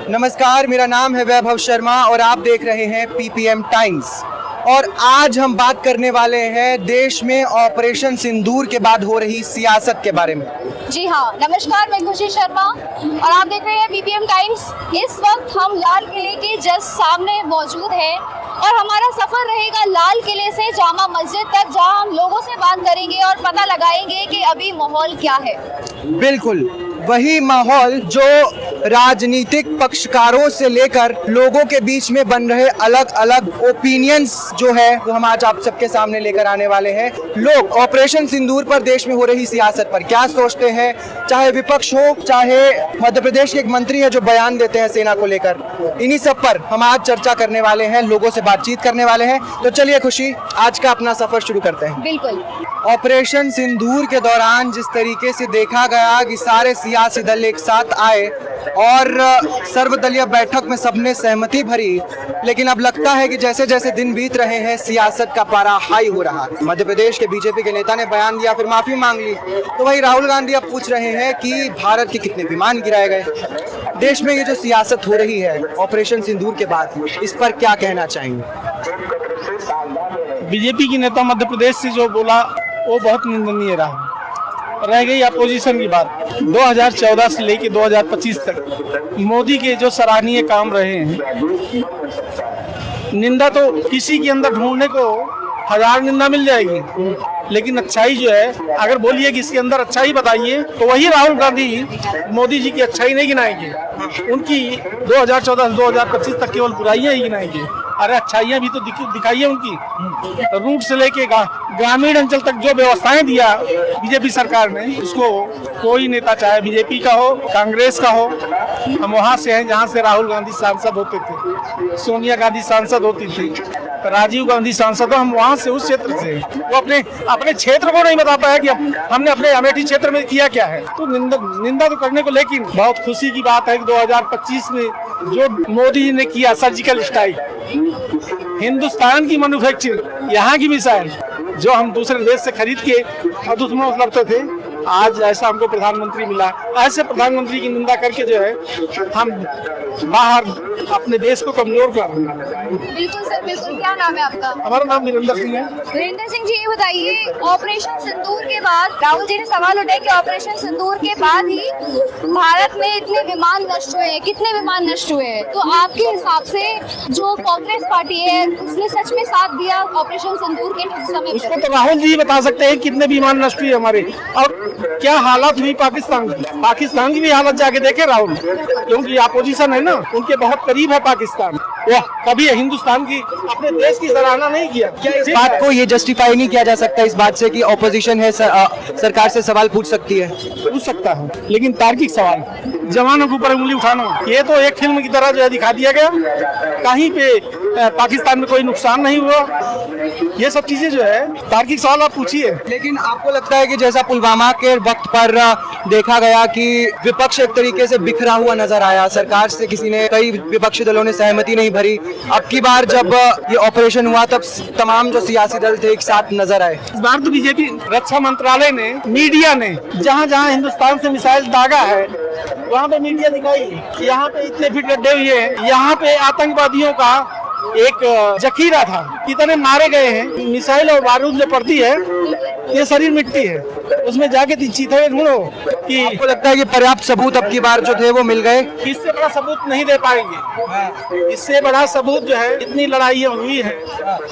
नमस्कार, मेरा नाम है वैभव शर्मा और आप देख रहे हैं पीपीएम टाइम्स। और आज हम बात करने वाले हैं देश में ऑपरेशन सिंदूर के बाद हो रही सियासत के बारे में। जी हाँ, नमस्कार, मैं खुशी शर्मा और आप देख रहे हैं पीपीएम टाइम्स। इस वक्त हम लाल किले के जस्ट सामने मौजूद हैं और हमारा सफर रहेगा लाल किले से जामा मस्जिद तक, जहां हम लोगों से बात करेंगे और पता लगाएंगे कि अभी माहौल क्या है। बिल्कुल वही माहौल जो राजनीतिक पक्षकारों से लेकर लोगों के बीच में बन रहे अलग अलग ओपिनियंस जो है वो हम आज आप सबके सामने लेकर आने वाले हैं। लोग ऑपरेशन सिंदूर पर, देश में हो रही सियासत पर क्या सोचते हैं, चाहे विपक्ष हो, चाहे मध्य प्रदेश के एक मंत्री है जो बयान देते हैं सेना को लेकर, इन्हीं सब पर हम आज चर्चा करने वाले हैं, लोगों से बातचीत करने वाले हैं। तो चलिए खुशी, आज का अपना सफर शुरू करते हैं। बिल्कुल। ऑपरेशन सिंदूर के दौरान जिस तरीके से देखा गया कि सारे सियासी दल एक साथ आए और सर्वदलीय बैठक में सबने सहमति भरी, लेकिन अब लगता है कि जैसे जैसे दिन बीत रहे हैं सियासत का पारा हाई हो रहा है। मध्य प्रदेश के बीजेपी के नेता ने बयान दिया, फिर माफी मांग ली, तो वही राहुल गांधी अब पूछ रहे हैं कि भारत के कितने विमान गिराए गए। देश में ये जो सियासत हो रही है ऑपरेशन सिंदूर के बाद, इस पर क्या कहना चाहेंगे? बीजेपी की नेता मध्य प्रदेश से जो बोला वो बहुत निंदनीय रहा। रह गई अपोजिशन की बात, 2014 से लेकर 2025 तक मोदी के जो सराहनीय काम रहे हैं, निंदा तो किसी के अंदर ढूंढने को 1000 निंदा मिल जाएगी, लेकिन अच्छाई जो है, अगर बोलिए कि इसके अंदर अच्छाई बताइए, तो वही राहुल गांधी मोदी जी की अच्छाई नहीं गिनाएंगे, उनकी 2014 से 2025 तक केवल बुराइयां ही गिनाएंगे। अरे अच्छाइयां भी तो दिखाइए उनकी। रूट से लेके ग्रामीण अंचल तक जो व्यवस्थाएं दिया बीजेपी सरकार ने, उसको कोई नेता, चाहे बीजेपी का हो, कांग्रेस का हो, हम वहां से हैं जहां से राहुल गांधी सांसद होते थे, सोनिया गांधी सांसद होती थी, राजीव गांधी सांसद हो, हम वहां से, उस क्षेत्र से। वो अपने क्षेत्र को नहीं बता पाया कि हमने अपने अमेठी क्षेत्र में किया क्या है, तो निंदा तो करने को। लेकिन बहुत खुशी की बात है कि 2025 में जो मोदी जी ने किया सर्जिकल स्ट्राइक, हिंदुस्तान की मैन्युफैक्चरिंग, यहाँ की मिसाइल जो हम दूसरे देश से खरीद के दुश्मनों को लड़ते थे, आज ऐसा हमको प्रधानमंत्री मिला। ऐसे प्रधानमंत्री की निंदा करके जो है हम बाहर अपने देश को कमजोर कर रहे हैं। बिल्कुल सर, बिल्कुल। क्या नाम है आपका? हमारा नाम वीरेंद्र सिंह है। वीरेंद्र सिंह जी, ये बताइए, ऑपरेशन सिंदूर के बाद राहुल जी ने सवाल उठाया कि ऑपरेशन सिंदूर के बाद ही भारत में इतने विमान नष्ट हुए हैं, कितने विमान नष्ट हुए हैं, तो आपके हिसाब से जो कांग्रेस पार्टी है उसने सच में साथ दिया ऑपरेशन सिंदूर के समय? उसको तो राहुल जी बता सकते हैं कितने विमान नष्ट हुए हमारे, और क्या हालत हुई पाकिस्तान की भी हालत जाके देखे राहुल, क्योंकि अपोजिशन है ना, उनके बहुत करीब है पाकिस्तान। वह कभी हिंदुस्तान की, अपने देश की सराहना नहीं किया। क्या इस बात को ये जस्टिफाई नहीं किया जा सकता इस बात से कि ऑपोजिशन है, सरकार से सवाल पूछ सकती है? पूछ सकता है, लेकिन तार्किक सवाल, जवानों के ऊपर उंगली उठाना, ये तो एक फिल्म की तरह जो है दिखा दिया गया। कहीं पे पाकिस्तान में कोई नुकसान नहीं हुआ, ये सब चीजें जो है तार्किक सवाल आप पूछिए। लेकिन आपको लगता है कि जैसा पुलवामा के वक्त पर देखा गया कि विपक्ष एक तरीके से बिखरा हुआ नजर आया, सरकार से किसी ने, कई विपक्षी दलों ने सहमति नहीं भरी, अब की बार जब ये ऑपरेशन हुआ तब तमाम जो सियासी दल थे एक साथ नजर आए? इस बार तो बीजेपी, रक्षा मंत्रालय ने, मीडिया ने जहाँ जहाँ हिंदुस्तान से मिसाइल दागा है वहाँ पे मीडिया दिखाई, यहाँ पे इतने फीट गड्ढे हुए हैं, यहाँ पे आतंकवादियों का एक जखीरा था, कितने मारे गए हैं। मिसाइल और बारूद जो पड़ती है, ये शरीर मिट्टी है, उसमें जाके चीथे ढूंढो कि आपको लगता है कि पर्याप्त सबूत अब की बार जो थे वो मिल गए? इससे बड़ा सबूत नहीं दे पाएंगे। इससे बड़ा सबूत जो है, इतनी लड़ाइयाँ हुई है,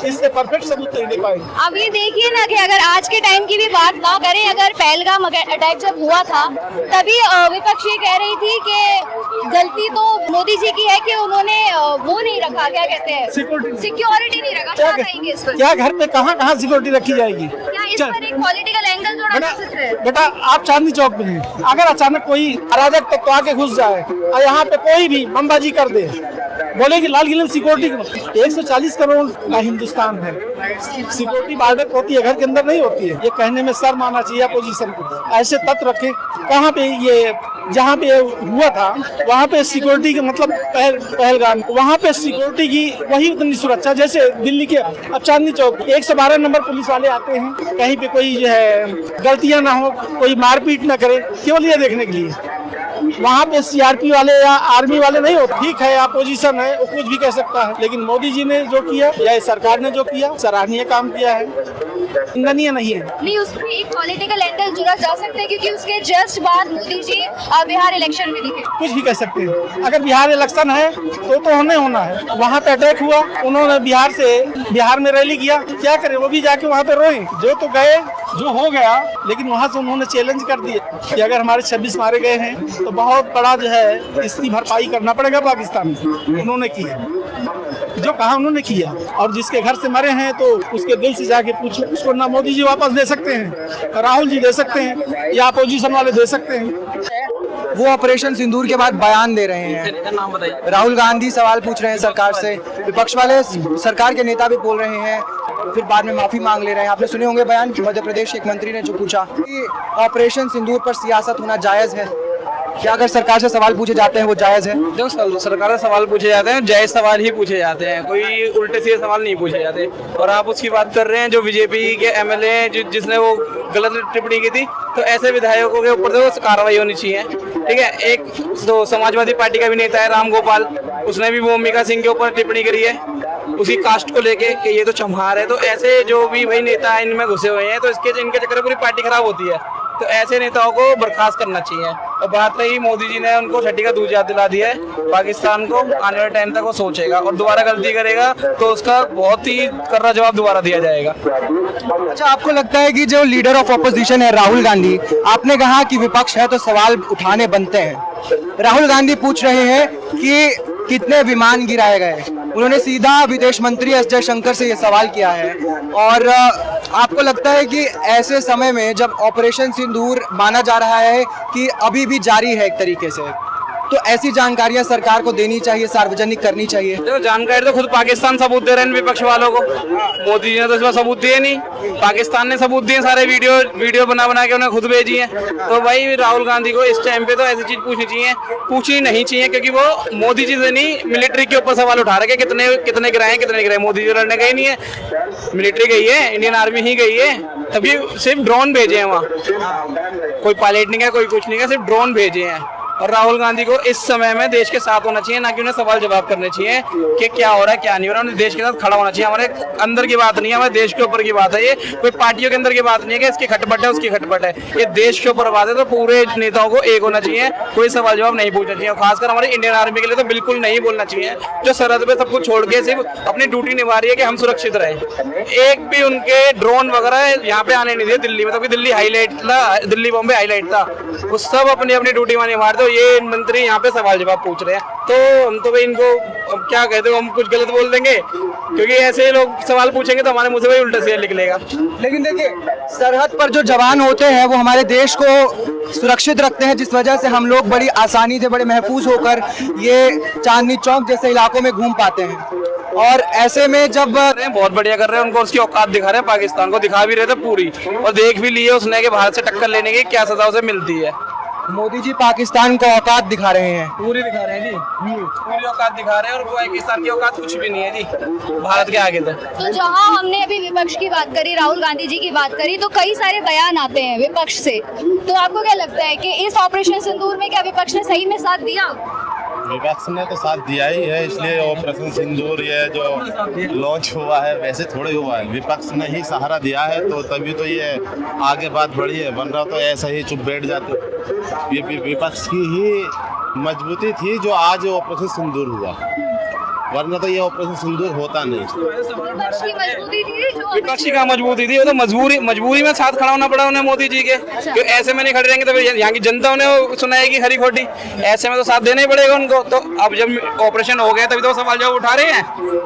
इससे परफेक्ट सबूत नहीं दे पाएंगे। अब ये देखिए ना कि अगर आज के टाइम की भी बात ना करें, अगर पहलगाम अटैक जब हुआ था तभी विपक्ष ये कह रही थी कि गलती तो मोदी जी की है कि उन्होंने वो नहीं रखा, क्या कहते हैं, सिक्योरिटी नहीं रखा। क्या कहेंगे इस पर? क्या घर में कहाँ सिक्योरिटी रखी जाएगी? क्या इस पर एक पॉलिटिकल एंगल जोड़ा जा सकता है? बेटा, आप चांदनी चौक में हैं, अगर अचानक कोई अराजक तत्व आके घुस जाए और यहाँ पे कोई भी बमबाजी कर दे, बोले कि लाल किले में सिक्योरिटी, 140 करोड़ का हिंदुस्तान है, सिक्योरिटी बाहर होती है, घर के अंदर नहीं होती है। ये कहने में शर्म आना चाहिए अपोजिशन को। ऐसे तत्व रखे, कहाँ पे ये, जहाँ पे हुआ था वहाँ पे सिक्योरिटी के मतलब पहलगाम, वहाँ पे सिक्योरिटी की वही उतनी सुरक्षा जैसे दिल्ली के। अब चांदनी चौक 112 नंबर पुलिस वाले आते हैं, कहीं पे कोई जो है गलतियाँ ना हो, कोई मारपीट ना करे, केवल ये देखने के लिए। वहाँ पे सीआरपी वाले या आर्मी वाले नहीं होते। ठीक है, अपोजिशन है, वो कुछ भी कह सकता है, लेकिन मोदी जी ने जो किया या सरकार ने जो किया, सराहनीय काम किया है, निंदनीय नहीं है। नहीं, उसमें एक पॉलिटिकल एंगल जुड़ा जा सकता है क्योंकि उसके जस्ट बाद मोदी जी बिहार इलेक्शन में दिखे। कुछ भी कह सकते हैं, अगर बिहार इलेक्शन है तो होना है। वहाँ पे अटैक हुआ, उन्होंने बिहार में रैली किया, क्या करे, वो भी जाके वहाँ पे रोए। जो तो गए, जो हो गया, लेकिन वहाँ से उन्होंने चैलेंज कर दिया कि अगर हमारे 26 मारे गए हैं तो बहुत बड़ा जो है इसकी भरपाई करना पड़ेगा पाकिस्तान को। उन्होंने किया जो कहा, उन्होंने किया। और जिसके घर से मरे हैं तो उसके दिल से जाके पूछो, उसको ना मोदी जी वापस दे सकते हैं, राहुल जी दे सकते हैं, या अपोजिशन वाले दे सकते हैं। वो ऑपरेशन सिंदूर के बाद बयान दे रहे हैं। नाम बताइए। राहुल गांधी सवाल पूछ रहे हैं सरकार से, विपक्ष वाले सरकार के नेता भी बोल रहे हैं, फिर बाद में माफी मांग ले रहे हैं। आपने सुने होंगे बयान, मध्य प्रदेश के एक मंत्री ने जो पूछा कि ऑपरेशन सिंदूर पर सियासत होना जायज है। क्या अगर सरकार से सवाल पूछे जाते हैं वो जायज है? देखो, सरकार से सवाल पूछे जाते हैं, जायज सवाल ही पूछे जाते हैं, कोई उल्टे सीधे सवाल नहीं पूछे जाते। और आप उसकी बात कर रहे हैं जो बीजेपी के एमएलए जिसने वो गलत टिप्पणी की थी, तो ऐसे विधायकों के ऊपर तो कार्रवाई होनी चाहिए। ठीक है, एक तो समाजवादी पार्टी का भी नेता है राम गोपाल, उसने भी भूमिका सिंह के ऊपर टिप्पणी करी है उसी कास्ट को लेके कि ये तो चम्हार है। तो ऐसे जो भी भाई नेता इनमें घुसे हुए हैं, तो इनके चक्कर में पूरी पार्टी खराब होती है। तो ऐसे नेताओं को बर्खास्त करना चाहिए। और बात रही, मोदी जी ने उनको छठी का दूध याद दिला दिया है। पाकिस्तान को आने वाले टाइम तक वो सोचेगा और दोबारा गलती करेगा तो उसका बहुत ही कर्रा जवाब दोबारा दिया जाएगा। अच्छा, आपको लगता है कि जो लीडर ऑफ ऑपोजिशन है राहुल गांधी, आपने कहा कि विपक्ष है तो सवाल उठाने बनते हैं। राहुल गांधी पूछ रहे हैं कि कितने विमान गिराए गए। उन्होंने सीधा विदेश मंत्री एस जयशंकर से ये सवाल किया है। और आपको लगता है कि ऐसे समय में जब ऑपरेशन सिंदूर माना जा रहा है कि अभी भी जारी है एक तरीके से, तो ऐसी जानकारियां सरकार को देनी चाहिए, सार्वजनिक करनी चाहिए? देखो, जानकारी तो खुद पाकिस्तान सबूत दे रहे हैं विपक्ष वालों को। मोदी जी ने तो इसमें सबूत दिए नहीं, पाकिस्तान ने सबूत दिए, सारे वीडियो बना के उन्हें खुद भेजी है। तो भाई राहुल गांधी को इस टाइम पे तो ऐसी चीज पूछनी नहीं चाहिए, क्योंकि वो मोदी जी से नहीं, मिलिट्री के ऊपर सवाल उठा रहे कितने गिराए। मोदी जी लड़ने गए नहीं है, मिलिट्री गई है, इंडियन आर्मी ही गई है। तभी सिर्फ ड्रोन भेजे हैं वहाँ, कोई पायलट नहीं गया, कोई कुछ नहीं गया, सिर्फ ड्रोन भेजे हैं। और राहुल गांधी को इस समय में देश के साथ होना चाहिए, ना कि उन्हें सवाल जवाब करने चाहिए कि क्या हो रहा है क्या नहीं हो रहा। उन्हें देश के साथ खड़ा होना चाहिए। हमारे अंदर की बात नहीं है, हमारे देश के ऊपर की बात है। ये कोई पार्टियों के अंदर की बात नहीं है कि इसकी खटपट है उसकी खटपट है, ये देश के ऊपर बात है। तो पूरे नेताओं को एक होना चाहिए, कोई सवाल जवाब नहीं पूछना चाहिए। खासकर हमारे इंडियन आर्मी के लिए तो बिल्कुल नहीं बोलना चाहिए, जो सरहद पे सब कुछ छोड़ के सिर्फ अपनी ड्यूटी निभा रही है कि हम सुरक्षित रहे। एक भी उनके ड्रोन वगैरह यहाँ पे आने नहीं दिए दिल्ली में, तो दिल्ली हाईलाइट था, दिल्ली बॉम्बे हाईलाइट था, वो सब अपनी अपनी ड्यूटी में निभा रहे। तो ये मंत्री यहाँ पे सवाल जवाब पूछ रहे हैं, तो हम तो भाई इनको अब क्या कहते हो, हम कुछ गलत बोल देंगे, क्योंकि ऐसे लोग सवाल पूछेंगे तो हमारे मुंह से वही उल्टा सीधा निकलेगा। लेकिन देखिए, सरहद पर जो जवान होते हैं वो हमारे देश को सुरक्षित रखते हैं, जिस वजह से हम लोग बड़ी आसानी से, बड़े महफूज होकर ये चांदनी चौक जैसे इलाकों में घूम पाते हैं। और ऐसे में जब बहुत बढ़िया कर रहे हैं, उनको उसकी औकात दिखा रहे हैं, पाकिस्तान को दिखा भी रहे थे पूरी, और देख भी लिए उसने कि भारत से टक्कर लेने की क्या सजा उसे मिलती है। मोदी जी पाकिस्तान को औकात दिखा रहे हैं, पूरी दिखा रहे हैं जी, पूरी औकात दिखा रहे हैं। और पाकिस्तान की औकात कुछ भी नहीं है जी भारत के आगे तक। तो जहां हमने अभी विपक्ष की बात करी, राहुल गांधी जी की बात करी, तो कई सारे बयान आते हैं विपक्ष से। तो आपको क्या लगता है कि इस ऑपरेशन सिंदूर में क्या विपक्ष ने सही में साथ दिया? विपक्ष ने तो साथ दिया ही है, इसलिए ऑपरेशन सिंदूर ये जो लॉन्च हुआ है वैसे थोड़े हुआ है, विपक्ष ने ही सहारा दिया है, तो तभी तो ये आगे बात बढ़ी है। बन रहा तो ऐसा ही चुप बैठ जाते, ये विपक्ष की ही मजबूती थी जो आज ऑपरेशन सिंदूर हुआ, वरना तो ये ऑपरेशन सिंदूर होता नहीं। विपक्ष की मजबूती थी, जो विपक्षी का मजबूती थी, वो तो मजबूरी में साथ खड़ा होना पड़ा उन्हें मोदी जी के। क्योंकि ऐसे में नहीं खड़े रहेंगे तो यहाँ की जनता उन्हें सुनाएगी हरी खोटी, ऐसे में तो साथ देना ही पड़ेगा उनको। तो अब जब ऑपरेशन हो गया तभी तो सवाल जवाब उठा रहे हैं,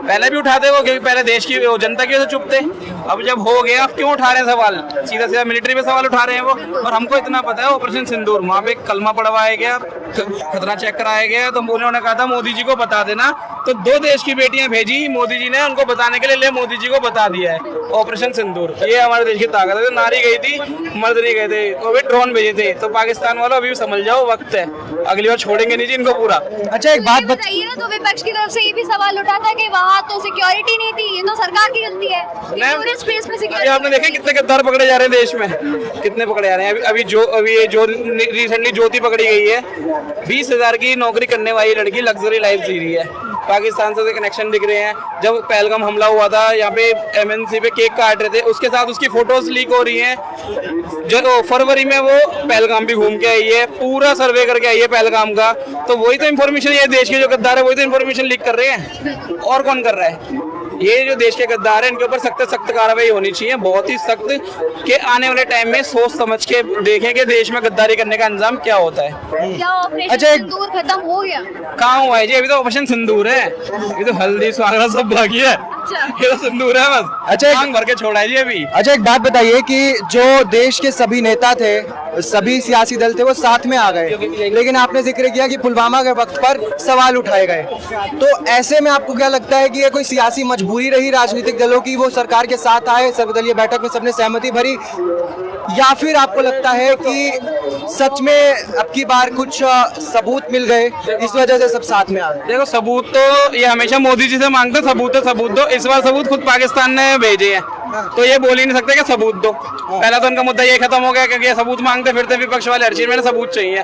पहले भी उठाते वो, क्योंकि पहले देश की जनता की वजह से चुप थे। अब जब हो गया, अब क्यों उठा रहे हैं सवाल, सीधा सीधा मिलिट्री पे सवाल उठा रहे हैं वो। और हमको इतना पता है ऑपरेशन सिंदूर, वहाँ पे कलमा पढ़वाया गया, खतरा चेक कराया गया, तो उन्होंने कहा था मोदी जी को बता देना, तो 2 देश की बेटियां भेजी मोदी जी ने उनको बताने के लिए, ले मोदी जी को बता दिया है। ऑपरेशन सिंदूर, ये हमारे देश की ताकत है। नारी गई थी, मर्द नहीं गए थे, वो भी ड्रोन भेजे थे। तो पाकिस्तान वालों अभी समझ जाओ, वक्त है, अगली बार छोड़ेंगे नहीं जी इनको पूरा। अच्छा एक बात बताइए ना, तो विपक्ष की तरफ से ये भी सवाल उठा था कि वहाँ तो सिक्योरिटी नहीं थी, ये तो सरकार की गलती है। टूरिस्ट प्लेस में अभी सिक्योरिटी आपने देखे कितने गद्दार पकड़े जा रहे हैं देश में, कितने पकड़े जा रहे हैं। अभी ये जो रिसेंटली ज्योति पकड़ी गई है, 20,000 की नौकरी करने वाली लड़की लग्जरी लाइफ जी रही है। पाकिस्तान से कनेक्शन दिख रहे हैं। जब पहलगाम हमला हुआ था, यहाँ पे MNC पे केक काट रहे थे, उसके साथ उसकी फोटोज लीक हो रही हैं। जो फरवरी में वो पहलगाम भी घूम के आई है, पूरा सर्वे करके आई है पहलगाम का। तो वही तो इन्फॉर्मेशन, ये देश के जो गद्दार है वही तो इन्फॉर्मेशन लीक कर रहे हैं, और कौन कर रहा है? ये जो देश के गद्दार हैं, इनके ऊपर सख्त कार्रवाई होनी चाहिए, बहुत ही सख्त, कि आने वाले टाइम में सोच समझ के देखें कि देश में गद्दारी करने का अंजाम क्या होता है। क्या ऑपरेशन सिंदूर खत्म हो गया? कहाँ हुआ है जी? अभी तो ऑपरेशन सिंदूर है, अभी तो हल्दी स्वागत सब बाकी है, ये तो सिंदूर है बस। अच्छा, मांग भर के छोड़ा है जी अभी। अच्छा एक बात बताइए कि जो देश के सभी नेता थे, सभी सियासी दल थे, वो साथ में आ गए, लेकिन आपने जिक्र किया कि पुलवामा के वक्त पर सवाल उठाए गए। तो ऐसे में आपको क्या लगता है कि ये कोई सियासी मजबूरी रही राजनीतिक दलों की, वो सरकार के साथ आए, सर्वदलीय बैठक में सबने सहमति भरी, या फिर आपको लगता है कि सच में अब की बार कुछ सबूत मिल गए, इस वजह से सब साथ में आ गए? देखो, सबूत तो ये हमेशा मोदी जी से मांगते, सबूत दो। इस बार सबूत खुद पाकिस्तान ने भेजे हैं, तो ये बोल ही नहीं सकते कि सबूत दो। पहला तो उनका मुद्दा ये खत्म हो गया, क्योंकि सबूत मांगते फिरते विपक्ष वाले हर चीज में सबूत चाहिए।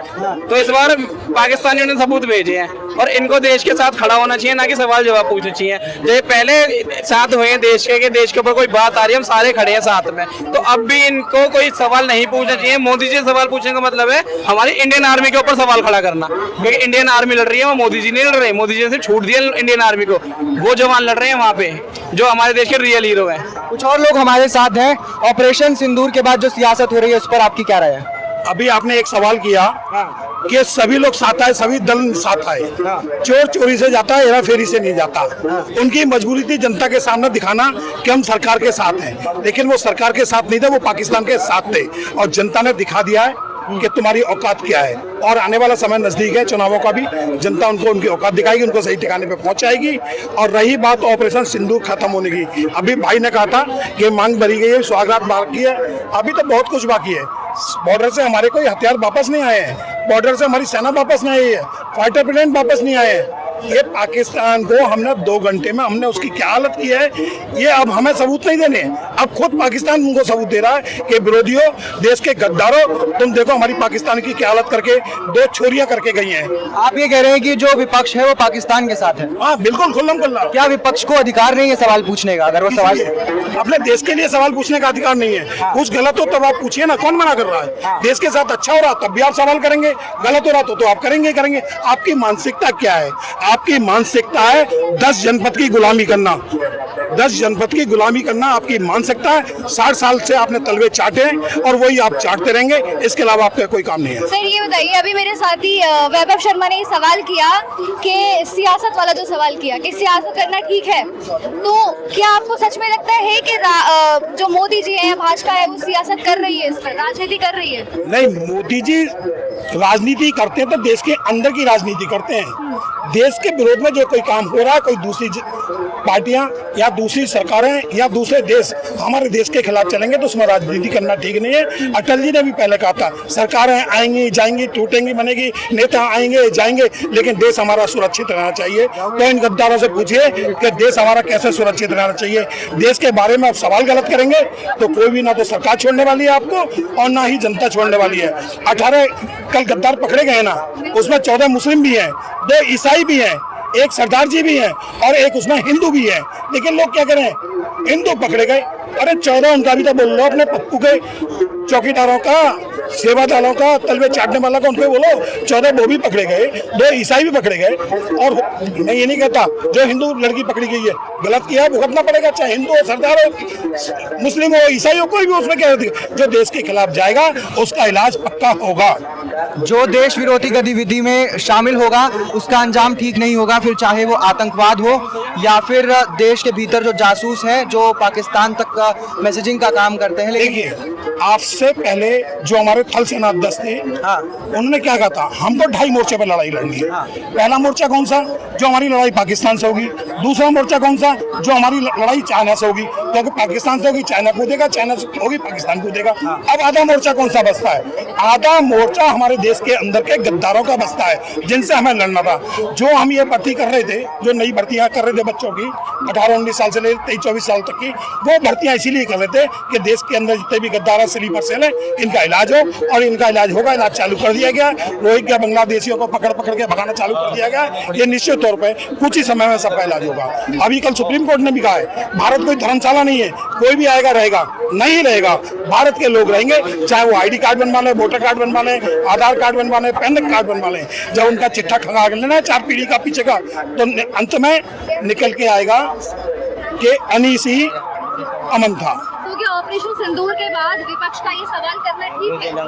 तो इस बार पाकिस्तानियों ने सबूत भेजे हैं, और इनको देश के साथ खड़ा होना चाहिए, ना कि सवाल जवाब पूछने चाहिए। जो पहले साथ हुए देश के देश के ऊपर कोई बात आ रही है, हम सारे खड़े हैं साथ में, तो अब भी इनको कोई सवाल नहीं पूछना चाहिए। मोदी जी से सवाल पूछने का मतलब है हमारी इंडियन आर्मी के ऊपर सवाल खड़ा करना, क्योंकि इंडियन आर्मी लड़ रही है, वो मोदी जी नहीं लड़ रहे। मोदी जी ने छूट दिया इंडियन आर्मी को, वो जवान लड़ रहे हैं वहाँ पे, जो हमारे देश के रियल हीरो हैं। कुछ और लोग हमारे साथ हैं। ऑपरेशन सिंदूर के बाद जो सियासत हो रही है, उस पर आपकी क्या राय है? अभी आपने एक सवाल किया कि सभी लोग साथ आए, सभी दल साथ आए। चोर चोरी से जाता है, हेरा फेरी से नहीं जाता। उनकी मजबूरी थी जनता के सामने दिखाना कि हम सरकार के साथ हैं, लेकिन वो सरकार के साथ नहीं थे, वो पाकिस्तान के साथ थे, और जनता ने दिखा दिया है कि तुम्हारी औकात क्या है। और आने वाला समय नजदीक है चुनावों का भी, जनता उनको उनकी औकात दिखाएगी, उनको सही ठिकाने पे पहुंचाएगी। और रही बात ऑपरेशन सिंदूर खत्म होने की, अभी भाई ने कहा था कि मांग भरी गई है, स्वागत बाकी है, अभी तो बहुत कुछ बाकी है। बॉर्डर से हमारे कोई हथियार वापस नहीं आए हैं, बॉर्डर से हमारी सेना वापस नहीं आई है, फाइटर प्लेन वापस नहीं आए हैं। ये पाकिस्तान को हमने 2 घंटे में हमने उसकी क्या हालत की है, ये अब हमें सबूत नहीं देने। अब खुद पाकिस्तान उनको सबूत दे रहा है कि विरोधियों, देश के गद्दारों, तुम देखो हमारी पाकिस्तान की क्या हालत करके 2 छोरियां करके गई हैं। आप ये कह रहे हैं कि जो विपक्ष है वो पाकिस्तान के साथ है? हाँ बिल्कुल, खुल्लम खुल्ला। क्या विपक्ष को अधिकार नहीं है सवाल पूछने का? अगर वो सवाल अपने देश के लिए सवाल पूछने का अधिकार नहीं है। कुछ गलत हो तब आप पूछिए ना, कौन मना कर रहा है? देश के साथ अच्छा हो रहा तब भी आप सवाल करेंगे, गलत हो रहा तो आप करेंगे। आपकी मानसिकता क्या है? आपकी मानसिकता है 10 जनपद की गुलामी करना, 10 जनपद की गुलामी करना आपकी मानसिकता है। 60 साल से आपने तलवे चाटे और वही आप चाटते रहेंगे, इसके अलावा आपका कोई काम नहीं है। सर ये बताइए, अभी मेरे साथी वैभव शर्मा ने सवाल किया कि सियासत वाला जो सवाल किया कि सियासत करना ठीक है, तो क्या आपको सच में लगता है कि जो मोदी जी है, भाजपा है, वो सियासत कर रही है, इस पर राजनीति कर रही है? नहीं, मोदी जी राजनीति करते हैं तो देश के अंदर की राजनीति करते हैं। देश के विरोध में जो कोई काम हो रहा है, कोई दूसरी पार्टियां या दूसरी सरकारें या दूसरे देश हमारे देश के खिलाफ चलेंगे तो उसमें राजनीति करना ठीक नहीं है। अटल जी ने भी पहले कहा था, सरकारें आएंगी जाएंगी, टूटेंगी बनेगी, नेता आएंगे जाएंगे, लेकिन देश हमारा सुरक्षित रहना चाहिए। तो इन गद्दारों से पूछिए कि देश हमारा कैसे सुरक्षित रहना चाहिए। देश के बारे में आप सवाल गलत करेंगे तो कोई भी ना तो सरकार छोड़ने वाली है आपको और ना ही जनता छोड़ने वाली है। 18 कल गद्दार पकड़े गए ना, उसमें 14 मुस्लिम भी हैं, 2 ईसाई भी हैं, एक सरदार जी भी हैं और एक उसमें हिंदू भी है। लेकिन लोग क्या करें, हिंदू पकड़े गए, अरे 14 उनका भी तो बोल लो, अपने पप्पू के चौकीदारों का, सेवादारों का, तलवे चाटने वाला का उनको बोलो। 14 वो भी पकड़े गए, 2 ईसाई भी पकड़े गए। और मैं ये नहीं कहता जो हिंदू लड़की पकड़ी गई है गलत किया, भुगतना पड़ेगा, चाहे हिंदू हो, सरदार हो, मुस्लिम हो, ईसाई हो, कोई भी उसमें क्या जो देश के खिलाफ जाएगा उसका इलाज पक्का होगा। जो देश विरोधी गतिविधि में शामिल होगा उसका अंजाम ठीक नहीं होगा, फिर चाहे वो आतंकवाद हो या फिर देश के भीतर जो जासूस हैं जो पाकिस्तान तक मैसेजिंग का काम करते हैं। देखिए, आपसे पहले जो हमारे थल सेना अध्यक्ष थे, उन्होंने क्या कहा था, हमको 2 मोर्चे पर लड़ाई लड़नी है। पहला मोर्चा कौन सा, जो हमारी लड़ाई पाकिस्तान से होगी। दूसरा मोर्चा कौन सा, जो हमारी लड़ाई चाइना से होगी, क्योंकि पाकिस्तान से होगी चाइना कूदेगा, चाइना से होगी पाकिस्तान कूदेगा। अब आधा मोर्चा कौन सा बचता है, आधा मोर्चा हमारे देश के अंदर के गद्दारों का बचता है, जिनसे हमें लड़ना था। जो हम ये भर्ती कर रहे थे, जो नई भर्तियां कर रहे थे बच्चों की 18-19 साल से ले 23-24 साल तक की, वो भर्तियां इसीलिए कर रहे थे कि देश के अंदर जितने भी गद्दार स्लीपर सेल है, इनका इलाज हो, और इनका इलाज होगा। इलाज चालू कर दिया गया, रोहिंग्या बांग्लादेशियों को पकड़ पकड़ के भगाना चालू कर दिया गया। ये निश्चित तौर पे कुछ ही समय में सबका इलाज होगा। अभी कल सुप्रीम कोर्ट ने भी कहा है, भारत कोई धर्मशाला नहीं है, कोई भी आएगा रहेगा, नहीं रहेगा, भारत के लोग रहेंगे, चाहे वो ID कार्ड बनवा ले, वोटर कार्ड बनवा ले, आधार कार्ड बनवा ले, पैन कार्ड बनवा ले। जब उनका चिट्ठा खंगा लेना है 4 पीढ़ी का पीछे का, तो अंत में निकल के आएगा कि अनीसी अमन था। तो क्या ऑपरेशन सिंदूर के बाद विपक्ष का ये सवाल करना ठीक है?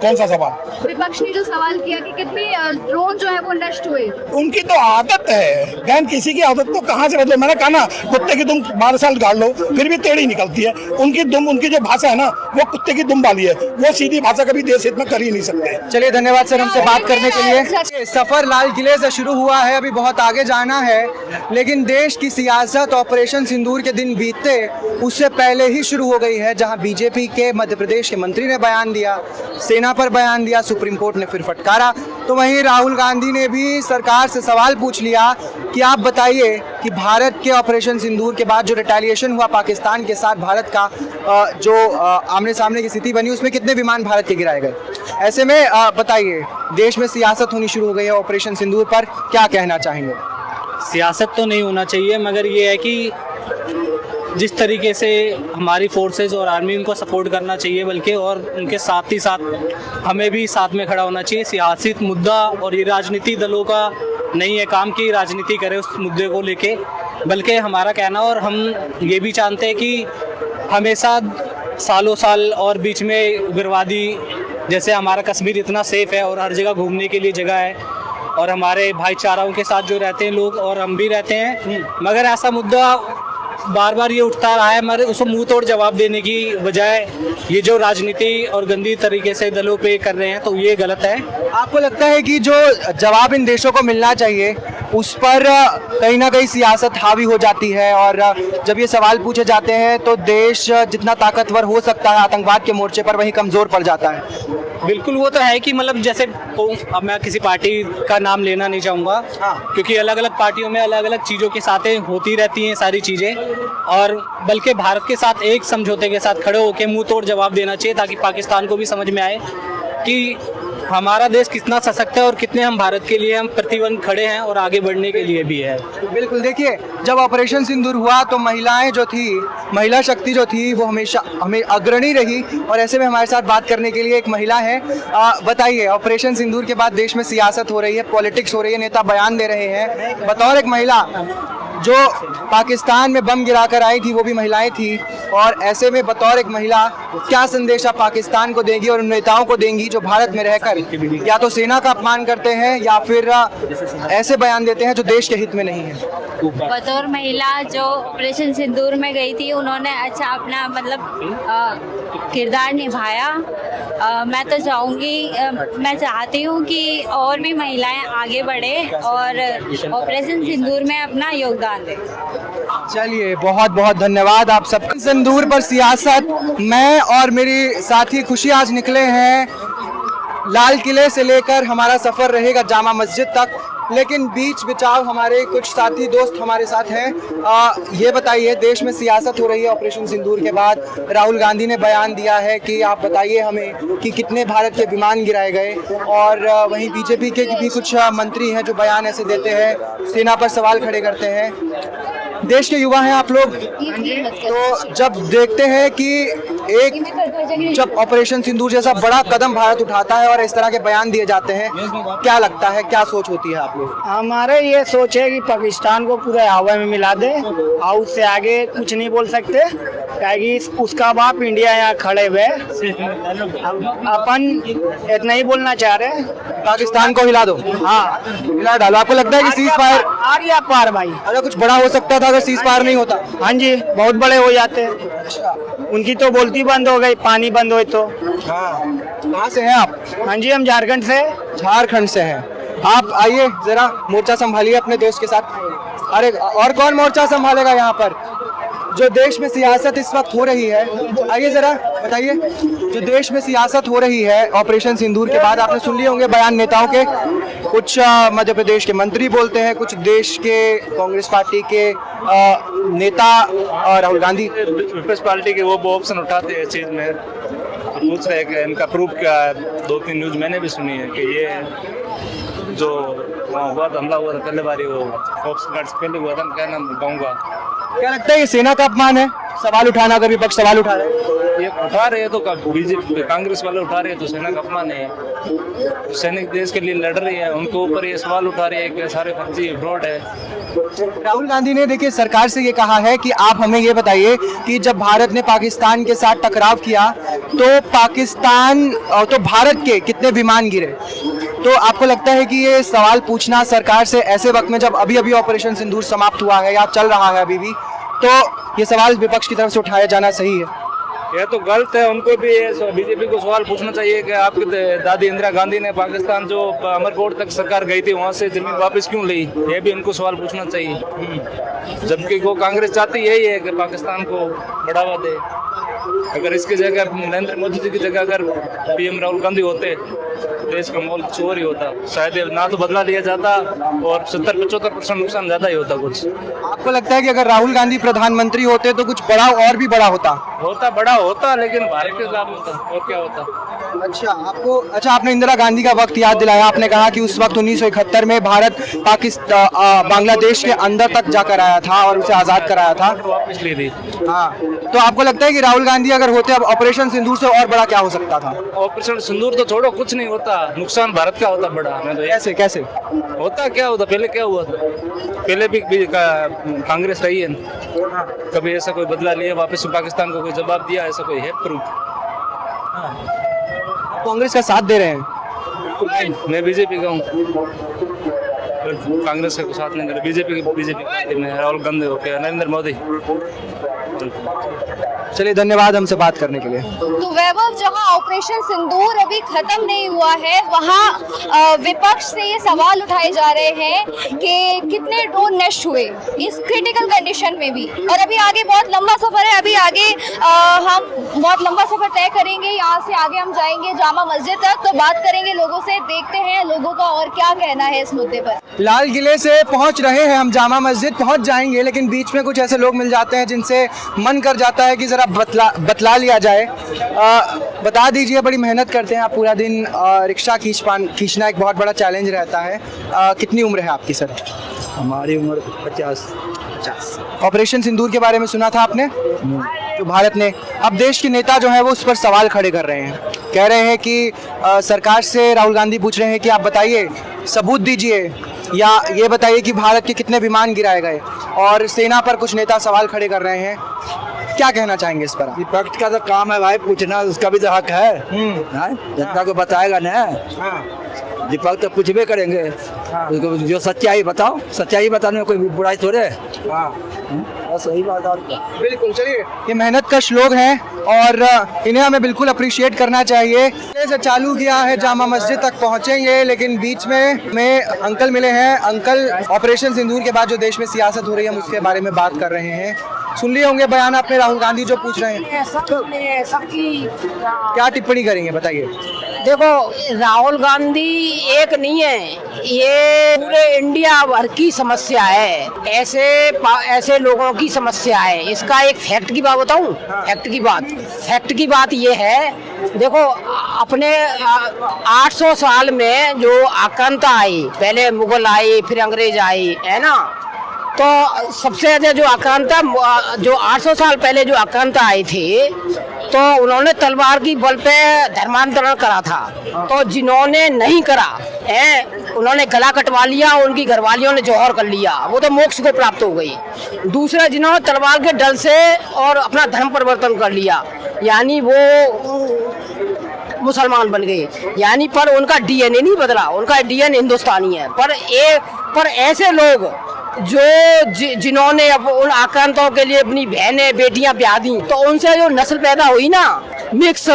कौन सा सवाल? विपक्ष ने जो सवाल किया कि कितने ड्रोन जो है वो नष्ट हुए। उनकी तो आदत है बहन, किसी की आदत को कहाँ से बदलो। मैंने कहा ना, कुत्ते की दुम 12 साल गाड़ लो फिर भी टेढ़ी निकलती है। उनकी दुम, उनकी जो भाषा है ना, वो कुत्ते की दुम वाली है, वो सीधी भाषा कभी देश हित में कर ही नहीं सकते। चलिए, धन्यवाद सर हमसे बात करने के लिए। सफर लाल किले से शुरू हुआ है, अभी बहुत आगे जाना है, लेकिन देश की सियासत ऑपरेशन सिंदूर के दिन बीतते उससे पहले ही शुरू हो गई है, जहां बीजेपी के मध्य प्रदेश के मंत्री ने बयान दिया, सेना पर बयान दिया, सुप्रीम कोर्ट ने फिर फटकारा। तो वहीं राहुल गांधी ने भी सरकार से सवाल पूछ लिया कि आप बताइए कि भारत के ऑपरेशन सिंदूर के बाद जो रिटेलिएशन हुआ पाकिस्तान के साथ, भारत का जो आमने सामने की स्थिति बनी, उसमें कितने विमान भारत के गिराए गए। ऐसे में बताइए, देश में सियासत होनी शुरू हो गई है ऑपरेशन सिंदूर पर, क्या कहना चाहेंगे? सियासत तो नहीं होना चाहिए, मगर ये है कि जिस तरीके से हमारी फोर्सेस और आर्मी उनको सपोर्ट करना चाहिए, बल्कि और उनके साथ ही साथ हमें भी साथ में खड़ा होना चाहिए। सियासी मुद्दा और ये राजनीति दलों का नहीं है काम कि राजनीति करें उस मुद्दे को लेके, बल्कि हमारा कहना, और हम ये भी जानते हैं कि हमेशा सालों साल और बीच में उग्रवादी, जैसे हमारा कश्मीर इतना सेफ है और हर जगह घूमने के लिए जगह है, और हमारे भाईचाराओं के साथ जो रहते हैं लोग, और हम भी रहते हैं, मगर ऐसा मुद्दा बार बार ये उठता रहा है, मगर उसको मुंह तोड़ जवाब देने की बजाय ये जो राजनीति और गंदी तरीके से दलों पे कर रहे हैं, तो ये गलत है। आपको लगता है कि जो जवाब इन देशों को मिलना चाहिए उस पर कहीं ना कहीं सियासत हावी हो जाती है, और जब ये सवाल पूछे जाते हैं तो देश जितना ताकतवर हो सकता है आतंकवाद के मोर्चे पर, वहीं कमज़ोर पड़ जाता है? बिल्कुल, वो तो है कि मतलब जैसे अब मैं किसी पार्टी का नाम लेना नहीं चाहूँगा, क्योंकि अलग अलग पार्टियों में अलग अलग चीज़ों के साथ होती रहती हैं सारी चीज़ें, और बल्कि भारत के साथ एक समझौते के साथ खड़े होकर मुंह तोड़ जवाब देना चाहिए, ताकि पाकिस्तान को भी समझ में आए कि हमारा देश कितना सशक्त है और कितने हम भारत के लिए हम प्रतिबंध खड़े हैं और आगे बढ़ने के लिए भी है। बिल्कुल, देखिए, जब ऑपरेशन सिंदूर हुआ तो महिलाएं जो थी, महिला शक्ति जो थी, वो हमेशा हमें अग्रणी रही, और ऐसे में हमारे साथ बात करने के लिए एक महिला है। बताइए, ऑपरेशन सिंदूर के बाद देश में सियासत हो रही है, पॉलिटिक्स हो रही है, नेता बयान दे रहे हैं, बतौर एक महिला जो पाकिस्तान में बम गिराकर आई थी, वो भी महिलाएं थी, और ऐसे में बतौर एक महिला क्या संदेश आप पाकिस्तान को देंगी और उन नेताओं को देंगी जो भारत में रहकर या तो सेना का अपमान करते हैं या फिर ऐसे बयान देते हैं जो देश के हित में नहीं है? बतौर महिला जो ऑपरेशन सिंदूर में गई थी, उन्होंने अच्छा अपना मतलब किरदार निभाया। मैं तो चाहूँगी, मैं चाहती हूँ कि और भी महिलाएं आगे बढ़े और ऑपरेशन सिंदूर में अपना योगदान दें। चलिए, बहुत बहुत धन्यवाद आप सब। सिंदूर पर सियासत, मैं और मेरी साथी खुशी आज निकले हैं। लाल किले से लेकर हमारा सफ़र रहेगा जामा मस्जिद तक, लेकिन बीच बिचाव हमारे कुछ साथी दोस्त हमारे साथ हैं। ये बताइए, देश में सियासत हो रही है ऑपरेशन सिंदूर के बाद, राहुल गांधी ने बयान दिया है कि आप बताइए हमें कि कितने भारत के विमान गिराए गए, और वहीं बीजेपी के भी कुछ मंत्री हैं जो बयान ऐसे देते हैं, सेना पर सवाल खड़े करते हैं। देश के युवा हैं आप लोग, तो जब देखते हैं कि जब ऑपरेशन सिंदूर जैसा बड़ा कदम भारत उठाता है और इस तरह के बयान दिए जाते हैं, क्या लगता है, क्या सोच होती है आप लोग? हमारे ये सोच है कि पाकिस्तान को पूरे हवा में मिला दे, और उससे आगे कुछ नहीं बोल सकते। कि उसका बाप इंडिया यहाँ खड़े हुए, अपन इतना ही बोलना चाह रहे, पाकिस्तान को हिला दो, हाँ हिला डालो। आपको लगता है कि सीज फायर आ गया पार भाई। अगर कुछ बड़ा हो सकता था अगर सीज फायर नहीं होता? हाँ जी, बहुत बड़े हो जाते हैं। उनकी तो बोलती बंद हो गई, पानी बंद हुई तो। हाँ, कहाँ से हैं आप? हाँ जी, हम झारखंड से। झारखंड से हैं आप। आइए जरा मोर्चा संभालिए अपने दोस्त के साथ। अरे और कौन मोर्चा संभालेगा यहाँ पर? जो देश में सियासत इस वक्त हो रही है, आइए जरा बताइए। जो देश में सियासत हो रही है ऑपरेशन सिंदूर के बाद, आपने सुन लिए होंगे बयान नेताओं के। कुछ मध्य प्रदेश के मंत्री बोलते हैं, कुछ देश के कांग्रेस पार्टी के नेता राहुल गांधी पीपल्स पार्टी के वो ऑप्शन उठाते हैं इस चीज में, पूछ रहे हैं कि इनका प्रूफ क्या है। 2-3 न्यूज मैंने भी सुनी है कि ये जो वहाँ हुआ था, हमला हुआ था पहले बारी, वो ऑप्शन कार्ड से पहले हुआ था, क्या नाम बताऊंगा। क्या लगता है ये सेना का अपमान है? सवाल उठाना, अगर विपक्ष सवाल उठा रहे हैं, ये उठा रहे हैं तो बीजेपी कांग्रेस वाले उठा रहे हैं तो सेना का अपमान है। सैनिक देश के लिए लड़ रही है, उनको ऊपर ये सवाल उठा रही है कि सारे फर्जी फ्रॉड है। राहुल गांधी ने देखिए सरकार से ये कहा है कि आप हमें ये बताइए कि जब भारत ने पाकिस्तान के साथ टकराव किया तो तो भारत के कितने विमान गिरे? तो आपको लगता है कि ये सवाल पूछना सरकार से ऐसे वक्त में जब अभी अभी ऑपरेशन सिंदूर समाप्त हुआ है या चल रहा है अभी भी, तो ये सवाल विपक्ष की तरफ से उठाया जाना सही है? यह तो गलत है। उनको भी बीजेपी को सवाल पूछना चाहिए कि आपकी दादी इंदिरा गांधी ने पाकिस्तान जो अमरकोट तक सरकार गई थी वहां से जमीन वापस क्यों ली, ये भी उनको सवाल पूछना चाहिए। जबकि वो कांग्रेस चाहती यही है कि पाकिस्तान को बढ़ावा दे। अगर इसकी जगह नरेंद्र मोदी जी की जगह अगर पीएम राहुल गांधी होते, देश का माहौल कुछ और ही होता। शायद ना तो बदला लिया जाता और 70-75% नुकसान ज्यादा ही होता कुछ। आपको लगता है कि अगर राहुल गांधी प्रधानमंत्री होते तो कुछ बड़ा और भी बड़ा होता, लेकिन भारत के खिलाफ होता और क्या होता। अच्छा, आपने इंदिरा गांधी का वक्त याद दिलाया। आपने कहा कि उस वक्त 1971 में भारत बांग्लादेश के अंदर तक जाकर आया था और उसे आजाद कराया था, वापस ले दी। हाँ, तो आपको लगता है कि राहुल गांधी अगर होते अब ऑपरेशन सिंदूर से और बड़ा क्या हो सकता था? ऑपरेशन सिंदूर तो छोड़ो, कुछ नहीं होता, नुकसान भारत का होता बड़ा। मैं तो कैसे होता, क्या होता, पहले क्या हुआ था? पहले भी कांग्रेस रही है, कभी ऐसा कोई बदला लिया वापस पाकिस्तान को कोई जवाब दिया, ऐसा कोई है प्रूफ? कांग्रेस का साथ दे रहे हैं? नहीं, मैं बीजेपी का हूँ, कांग्रेस के साथ नहीं दे रहा। बीजेपी में राहुल गांधी हो गया, नरेंद्र मोदी। चलिए, धन्यवाद हमसे बात करने के लिए। तो वैभव, जहां ऑपरेशन सिंदूर अभी खत्म नहीं हुआ है, वहां विपक्ष से ये सवाल उठाए जा रहे हैं कि कितने ड्रोन नष्ट हुए इस क्रिटिकल कंडीशन में भी। और अभी आगे बहुत लंबा सफर है, अभी आगे हम बहुत लंबा सफर तय करेंगे। यहाँ से आगे हम जाएंगे जामा मस्जिद तक, तो बात करेंगे लोगों से, देखते हैं लोगों का और क्या कहना है इस मुद्दे पर। लाल किले से पहुंच रहे हैं हम, जामा मस्जिद पहुंच जाएंगे, लेकिन बीच में कुछ ऐसे लोग मिल जाते हैं जिनसे मन कर जाता है कि जरा बतला लिया जाए। बता दीजिए, बड़ी मेहनत करते हैं आप पूरा दिन, रिक्शा खींचना एक बहुत बड़ा चैलेंज रहता है। कितनी उम्र है आपकी सर? हमारी उम्र 50। ऑपरेशन सिंदूर के बारे में सुना था आपने? जो भारत ने, अब देश के नेता जो है वो उस पर सवाल खड़े कर रहे हैं, कह रहे हैं कि सरकार से राहुल गांधी पूछ रहे हैं कि आप बताइए, सबूत दीजिए, या ये बताइए कि भारत के कितने विमान गिराए गए। और सेना पर कुछ नेता सवाल खड़े कर रहे हैं। क्या कहना चाहेंगे इस पर? विपक्ष का तो काम है भाई पूछना, उसका भी तो हक है। जनता को बताएगा ना, विपक्ष तो पूछबे करेंगे। जो सच्चाई बताओ, सच्चाई बताने में कोई बुराई थोड़े। सही बात है, बिल्कुल। चलिए, ये मेहनतकश लोग हैं और इन्हें हमें बिल्कुल अप्रिशिएट करना चाहिए। से चालू किया है, जामा मस्जिद तक पहुंचेंगे, लेकिन बीच में अंकल मिले हैं। अंकल, ऑपरेशन सिंदूर के बाद जो देश में सियासत हो रही है हम उसके बारे में बात कर रहे हैं। सुन लिए होंगे बयान आपने राहुल गांधी जो पूछ रहे हैं, सबकी क्या टिप्पणी करेंगे बताइए? देखो, राहुल गांधी एक नहीं है, ये पूरे इंडिया भर की समस्या है, ऐसे लोगों की समस्या है। इसका एक फैक्ट की बात बताऊं? फैक्ट की बात ये है, देखो अपने 800 साल में जो आक्रांता आई, पहले मुगल आई, फिर अंग्रेज आई, है ना, तो सबसे ज्यादा जो आक्रांता, जो 800 साल पहले जो आक्रांता आई थी, तो उन्होंने तलवार की बल पे धर्मांतरण करा था। तो जिन्होंने नहीं करा है, उन्होंने गला कटवा लिया, उनकी घरवालियों ने जौहर कर लिया, वो तो मोक्ष को प्राप्त हो गई। दूसरा, जिन्होंने तलवार के डल से और अपना धर्म परिवर्तन कर लिया, यानी वो मुसलमान बन गए, यानी पर उनका डीएनए नहीं बदला, उनका डीएनए हिंदुस्तानी है। पर ऐसे लोग जो जिन्होंने उन आक्रांताओं के लिए अपनी बहनें बेटियां ब्याह दी, तो उनसे जो नस्ल पैदा हुई ना मिक्स,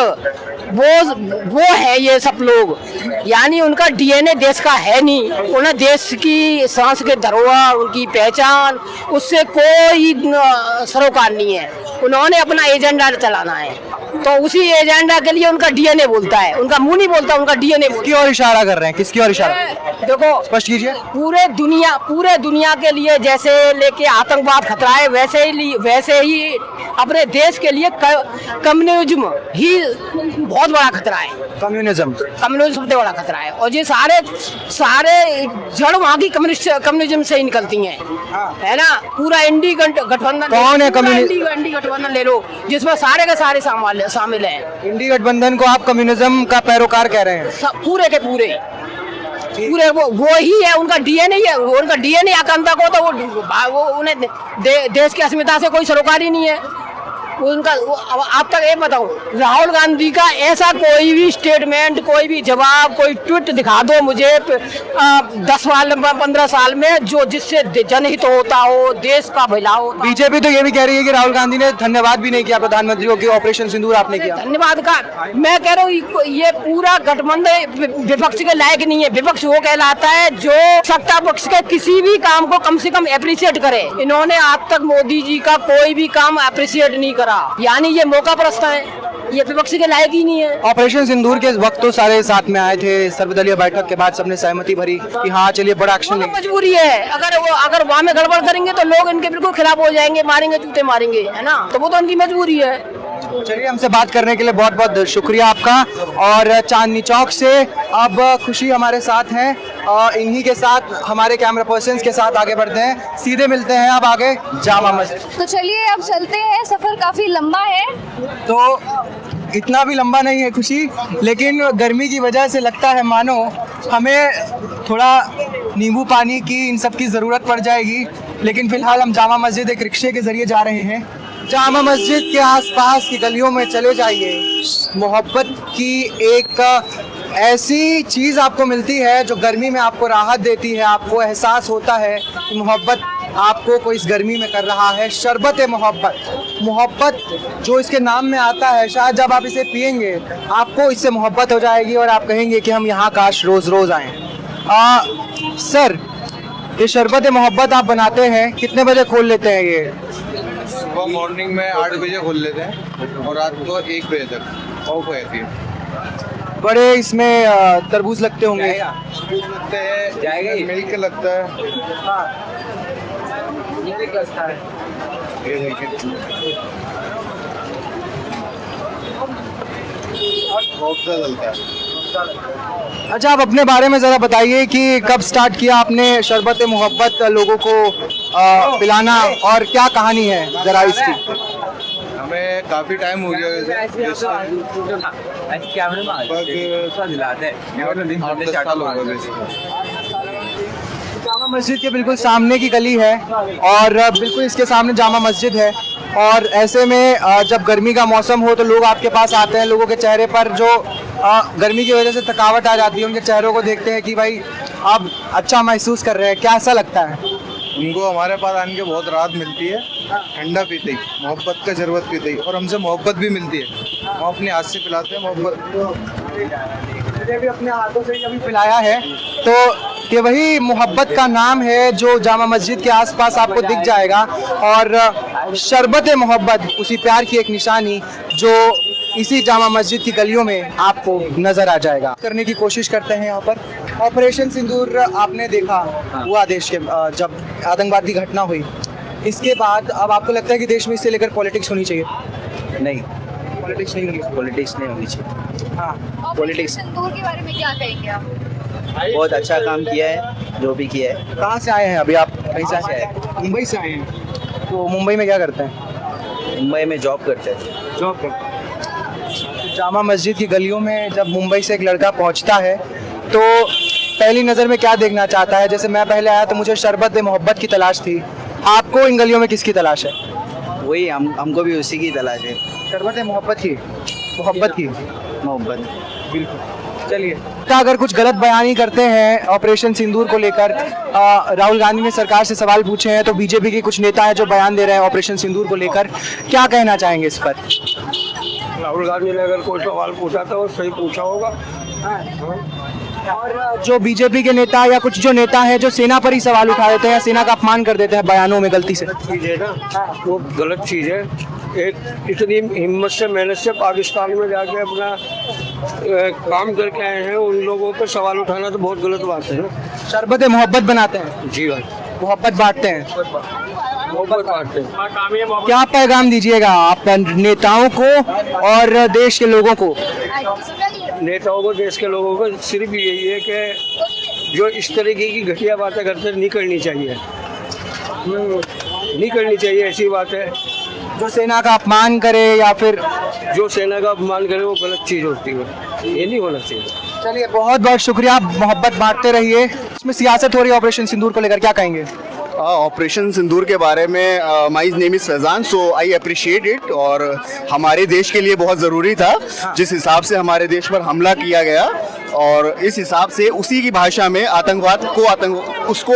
वो है ये सब लोग, यानी उनका डीएनए देश का है नहीं, उन्हें देश की सांस्कृतिक धरोहर, उनकी पहचान, उससे कोई सरोकार नहीं है। उन्होंने अपना एजेंडा चलाना है, तो उसी एजेंडा के लिए उनका डीएनए बोलता है, उनका मुंह नहीं बोलता, उनका डीएनए। किसकी ओर इशारा कर रहे हैं, किसकी ओर इशारा? देखो, स्पष्ट कीजिए। पूरे दुनिया के लिए जैसे लेके आतंकवाद खतरा है, वैसे ही अपने देश के लिए कम्युनिज्म ही बहुत बड़ा खतरा है। कम्युनिज्म सबसे बड़ा खतरा है, और ये सारे जड़ वहाँ की कम्युनिज्म से ही निकलती हैं, है ना। पूरा इंडी गठबंधन, कौन है इंडी गठबंधन ले लो, जिसमें सारे के सारे शामिल हैं। इंडी गठबंधन को आप कम्युनिज्म का पैरोकार कह रहे हैं? पूरे के पूरे वो ही है, उनका डीएनए है, उनका डीएनए आकांक्षा को, तो वो उन्हें देश की अस्मिता से कोई सरोकार ही नहीं है उनका। आप तक एक बताओ, राहुल गांधी का ऐसा कोई भी स्टेटमेंट, कोई भी जवाब, कोई ट्वीट दिखा दो मुझे 10 साल 15 साल में, जो जिससे जनहित होता हो, देश का भला हो। बीजेपी तो ये भी कह रही है कि राहुल गांधी ने धन्यवाद भी नहीं किया प्रधानमंत्री को कि ऑपरेशन सिंदूर आपने किया। धन्यवाद का मैं कह रहा हूँ, ये पूरा गठबंधन विपक्ष के लायक नहीं है। विपक्ष वो कहलाता है जो सत्ता पक्ष के किसी भी काम को कम से कम अप्रिशिएट करे। इन्होंने आज तक मोदी जी का कोई भी काम अप्रिशिएट नहीं करा, यानी ये मौका परस्त है, ये विपक्ष के लायक ही नहीं है। ऑपरेशन सिंदूर के वक्त तो सारे साथ में आए थे, सर्वदलीय बैठक के बाद सबने सहमति भरी कि हाँ चलिए बड़ा एक्शन लेंगे। मजबूरी है, अगर वहाँ में गड़बड़ करेंगे तो लोग इनके बिल्कुल खिलाफ हो जाएंगे, मारेंगे, जूते मारेंगे, है ना। तो वो तो उनकी मजबूरी है। चलिए, हमसे बात करने के लिए बहुत बहुत शुक्रिया आपका। और चांदनी चौक से अब खुशी हमारे साथ हैं, और इन्हीं के साथ हमारे कैमरा पर्सन के साथ आगे बढ़ते हैं, सीधे मिलते हैं अब आगे जामा मस्जिद। तो चलिए अब चलते हैं, सफर काफी लंबा है। तो इतना भी लंबा नहीं है खुशी, लेकिन गर्मी की वजह से लगता है मानो हमें थोड़ा नींबू पानी की इन सब की ज़रूरत पड़ जाएगी। लेकिन फ़िलहाल हम जामा मस्जिद एक रिक्शे के ज़रिए जा रहे हैं। जामा मस्जिद के आसपास की गलियों में चले जाइए, मोहब्बत की एक ऐसी चीज़ आपको मिलती है जो गर्मी में आपको राहत देती है। आपको एहसास होता है कि मोहब्बत आपको कोई इस गर्मी में कर रहा है। शरबत मोहब्बत जो इसके नाम में आता है, शायद जब आप इसे पिएंगे आपको इससे मोहब्बत हो जाएगी और आप कहेंगे कि हम यहाँ काश रोज़ रोज़ आएँ। सर, ये शरबत मोहब्बत आप बनाते हैं, कितने बजे खोल लेते हैं ये? सुबह मॉर्निंग में 8 बजे खोल लेते हैं और रात को 1 बजे तक ऑफ हो जाती है। बड़े इसमें तरबूज लगते होंगे? लगते हैं, मिल्क लगता है। हाँ, मिल्क लगता है। अच्छा, आप अपने बारे में ज़रा बताइए कि कब स्टार्ट किया आपने शरबत मोहब्बत लोगों को पिलाना, और क्या कहानी है ज़रा इसकी? हमें काफ़ी टाइम हो गया, 8-10 साल हो गए। जामा मस्जिद के बिल्कुल सामने की गली है और बिल्कुल इसके सामने जामा मस्जिद है। और ऐसे में जब गर्मी का मौसम हो तो लोग आपके पास आते हैं। लोगों के चेहरे पर जो गर्मी की वजह से थकावट आ जाती है, उनके चेहरों को देखते हैं कि भाई आप अच्छा महसूस कर रहे हैं। क्या ऐसा लगता है उनको? हमारे पास आने के बहुत राहत मिलती है, ठंडा पीते ही, मोहब्बत का शरबत पीते ही, और हमसे मोहब्बत भी मिलती है। हम अपने हाथ से पिलाते हैं मोहब्बत। मुझे भी अपने हाथों से अभी पिलाया है, तो ये वही मोहब्बत का नाम है जो जामा मस्जिद के आसपास आपको दिख जाएगा। और शरबत मोहब्बत उसी प्यार की एक निशानी जो इसी जामा मस्जिद की गलियों में आपको नजर आ जाएगा। करने की कोशिश करते हैं यहाँ पर। ऑपरेशन सिंदूर आपने देखा हुआ देश के जब आतंकवाद की घटना हुई, इसके बाद अब आपको लगता है कि देश में इससे लेकर पॉलिटिक्स होनी चाहिए? नहीं, पॉलिटिक्स नहीं होनी पॉलिटिक्स नहीं होनी चाहिए। हाँ, पॉलिटिक्स सिंदूर के बारे में क्या कहेंगे आप? बहुत अच्छा काम किया है, जो भी किया है। कहाँ से आए हैं अभी आप? कहीं से आए? मुंबई से आए हैं। तो मुंबई में क्या करते हैं? मुंबई में जॉब करते हैं। जॉब करते हैं। जामा मस्जिद की गलियों में जब मुंबई से एक लड़का पहुंचता है तो पहली नज़र में क्या देखना चाहता है? जैसे मैं पहले आया तो मुझे शरबत मोहब्बत की तलाश थी, आपको इन गलियों में किसकी तलाश है? वही हमको भी उसी की तलाश है। शरबत मोहब्बत की, मोहब्बत की, मोहब्बत। बिल्कुल। चलिए, तो अगर कुछ गलत बयानी करते हैं ऑपरेशन सिंदूर को लेकर, राहुल गांधी ने सरकार से सवाल पूछे हैं, तो बीजेपी के कुछ नेता हैं जो बयान दे रहे हैं ऑपरेशन सिंदूर को लेकर, क्या कहना चाहेंगे इस पर? राहुल गांधी ने अगर कोई सवाल पूछा तो सही पूछा होगा। और जो बीजेपी के नेता या कुछ जो नेता हैं जो सेना पर ही सवाल उठा देते हैं, सेना का अपमान कर देते हैं बयानों में गलती से, चीज़ है ना, वो गलत चीज़ है। एक इतनी हिम्मत से मेहनत से पाकिस्तान में जाके अपना काम करके आए हैं, उन लोगों पर सवाल उठाना तो बहुत गलत बात है ना। शरबत मोहब्बत बनाते हैं, जी भाई, मोहब्बत बांटते हैं, मोहब्बत बांटते हैं। क्या पैगाम दीजिएगा आप नेताओं को और देश के लोगों को? नेताओं को, देश के लोगों को सिर्फ यही है कि जो इस तरीके की घटिया बातें करते नहीं करनी चाहिए, नहीं करनी चाहिए। ऐसी बात है जो सेना का अपमान करे या फिर जो सेना का अपमान करे वो गलत चीज़ होती है, ये नहीं होना चाहिए। चलिए, बहुत बहुत शुक्रिया, मोहब्बत बांटते रहिए। इसमें सियासत हो रही है ऑपरेशन सिंदूर को लेकर, क्या कहेंगे? ऑपरेशन सिंदूर के बारे में my name is Faizan, so I appreciate it. और हमारे देश के लिए बहुत ज़रूरी था जिस हिसाब से हमारे देश पर हमला किया गया, और इस हिसाब से उसी की भाषा में आतंकवाद को उसको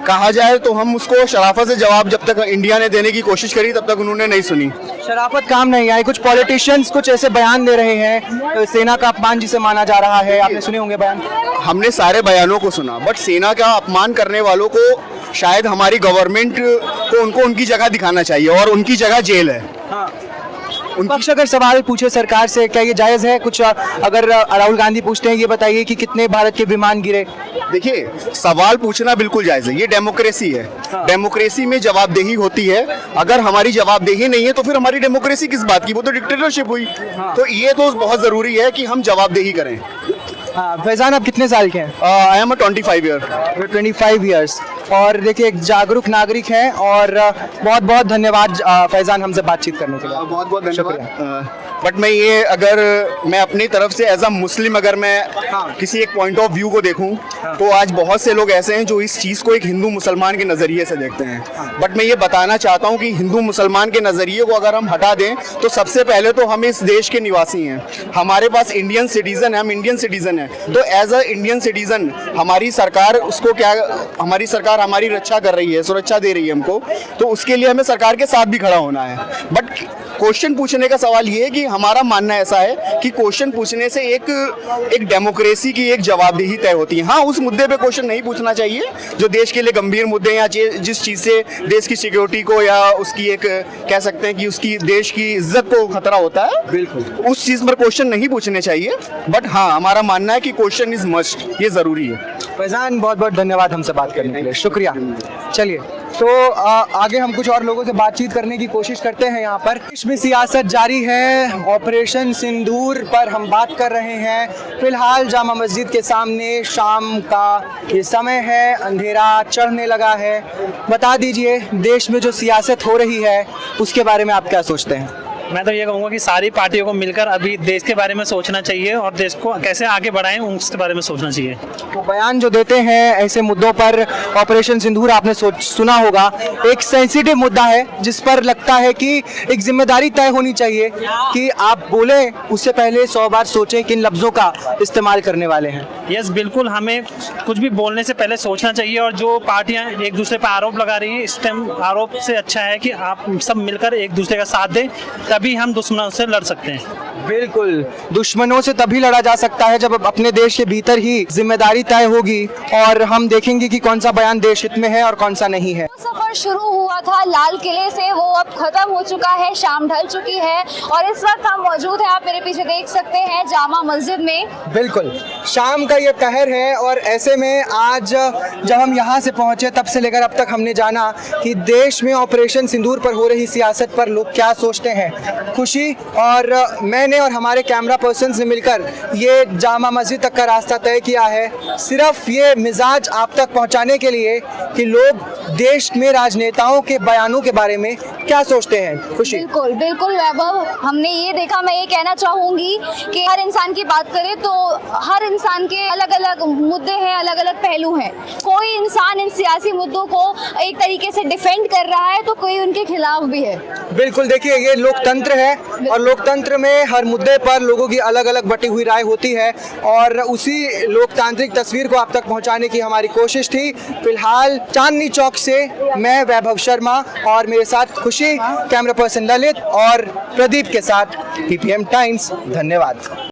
कहा जाए तो हम उसको शराफत से जवाब जब तक इंडिया ने देने की कोशिश करी तब तक उन्होंने नहीं सुनी। शराफत काम नहीं आई, कुछ पॉलिटिशियंस कुछ ऐसे बयान दे रहे हैं, सेना का अपमान जिसे माना जा रहा है, आपने सुने होंगे बयान। हमने सारे बयानों को सुना, बट सेना का अपमान करने वालों को शायद हमारी गवर्नमेंट को उनको उनकी जगह दिखाना चाहिए, और उनकी जगह जेल है। विपक्ष अगर सवाल पूछे सरकार से, क्या ये जायज़ है? कुछ अगर राहुल गांधी पूछते हैं, ये बताइए कि कितने भारत के विमान गिरे? देखिए, सवाल पूछना बिल्कुल जायज़ है, ये डेमोक्रेसी है। डेमोक्रेसी में जवाबदेही होती है। अगर हमारी जवाबदेही नहीं है तो फिर हमारी डेमोक्रेसी किस बात की? वो तो डिक्टेटरशिप हुई। तो ये तो बहुत ज़रूरी है कि हम जवाबदेही करें। फैज़ान, आप कितने साल के हैं? I am 25 year. 25 ईयर्स। और देखिए, एक जागरूक नागरिक हैं, और बहुत बहुत धन्यवाद फैज़ान हमसे बातचीत करने के लिए। बहुत बहुत धन्यवाद। बट मैं अपनी तरफ से एज अ मुस्लिम अगर मैं किसी एक पॉइंट ऑफ व्यू को देखूं तो आज बहुत से लोग ऐसे हैं जो इस चीज़ को एक हिंदू मुसलमान के नज़रिए से देखते हैं। बट मैं ये बताना चाहता हूं कि हिंदू मुसलमान के नज़रिए को अगर हम हटा दें तो सबसे पहले तो हम इस देश के निवासी हैं, हमारे पास इंडियन सिटीज़न है, हम इंडियन सिटीज़न हैं। तो एज अ इंडियन सिटीज़न हमारी सरकार हमारी सरकार हमारी रक्षा कर रही है, सुरक्षा दे रही है हमको, तो उसके लिए हमें सरकार के साथ भी खड़ा होना है। बट क्वेश्चन पूछने का सवाल ये है कि हमारा मानना ऐसा है कि क्वेश्चन पूछने से एक डेमोक्रेसी की एक जवाबदेही तय होती है। हाँ, उस मुद्दे पे क्वेश्चन नहीं पूछना चाहिए जो देश के लिए गंभीर मुद्दे या जिस चीज़ से देश की सिक्योरिटी को या उसकी एक कह सकते हैं कि उसकी देश की इज्जत को खतरा होता है, बिल्कुल उस चीज़ पर क्वेश्चन नहीं पूछने चाहिए। बट हाँ, हमारा मानना है कि क्वेश्चन इज मस्ट, ये ज़रूरी है। फैज़ान, बहुत बहुत धन्यवाद हमसे बात करने के लिए, शुक्रिया। चलिए, तो आगे हम कुछ और लोगों से बातचीत करने की कोशिश करते हैं। यहाँ पर देश में सियासत जारी है, ऑपरेशन सिंदूर पर हम बात कर रहे हैं। फिलहाल जामा मस्जिद के सामने शाम का ये समय है, अंधेरा चढ़ने लगा है। बता दीजिए, देश में जो सियासत हो रही है उसके बारे में आप क्या सोचते हैं? मैं तो ये कहूँगा कि सारी पार्टियों को मिलकर अभी देश के बारे में सोचना चाहिए और देश को कैसे आगे बढ़ाएं उसके बारे में सोचना चाहिए। तो बयान जो देते हैं ऐसे मुद्दों पर, ऑपरेशन सिंदूर आपने सुना होगा, एक सेंसिटिव मुद्दा है जिस पर लगता है कि एक जिम्मेदारी तय होनी चाहिए कि आप बोले उससे पहले 100 बार सोचें किन लफ्ज़ों का इस्तेमाल करने वाले हैं। यस, बिल्कुल, हमें कुछ भी बोलने से पहले सोचना चाहिए। और जो पार्टियां एक दूसरे पर आरोप लगा रही हैं, इस टाइम आरोप से अच्छा है कि आप सब मिलकर एक दूसरे का साथ दें, तभी हम दुश्मनों से लड़ सकते हैं। बिल्कुल, दुश्मनों से तभी लड़ा जा सकता है जब अपने देश के भीतर ही जिम्मेदारी तय होगी, और हम देखेंगे कि कौन सा बयान देश हित में है और कौन सा नहीं है। सफर शुरू हुआ था लाल किले से, वो अब खत्म हो चुका है, शाम ढल चुकी है, और इस वक्त हम मौजूद हैं, आप मेरे पीछे देख सकते हैं, जामा मस्जिद में। बिल्कुल, शाम का ये पहर है, और ऐसे में आज जब हम यहाँ से पहुँचे तब से लेकर अब तक हमने जाना कि देश में ऑपरेशन सिंदूर पर हो रही सियासत पर लोग क्या सोचते हैं। खुशी और मैंने और हमारे कैमरा पर्सन ने मिलकर ये जामा मस्जिद तक का रास्ता तय किया है, सिर्फ ये मिजाज आप तक पहुंचाने के लिए कि लोग देश में राजनेताओं के बयानों के बारे में क्या सोचते हैं। खुशी? बिल्कुल बिल्कुल वैभव, हमने ये देखा। मैं ये कहना चाहूँगी कि हर इंसान की बात करें तो हर इंसान के अलग अलग मुद्दे हैं, अलग अलग पहलू हैं। कोई इंसान इन सियासी मुद्दों को एक तरीके से डिफेंड कर रहा है तो कोई उनके खिलाफ भी है। बिल्कुल, देखिए ये लोकतंत्र है और लोकतंत्र में हर मुद्दे पर लोगों की अलग अलग बटी हुई राय होती है और उसी लोकतांत्रिक तस्वीर को आप तक पहुंचाने की हमारी कोशिश थी। फिलहाल चांदनी चौक से मैं वैभव शर्मा और मेरे साथ खुशी, कैमरा पर्सन ललित और प्रदीप के साथ PPM टाइम्स। धन्यवाद।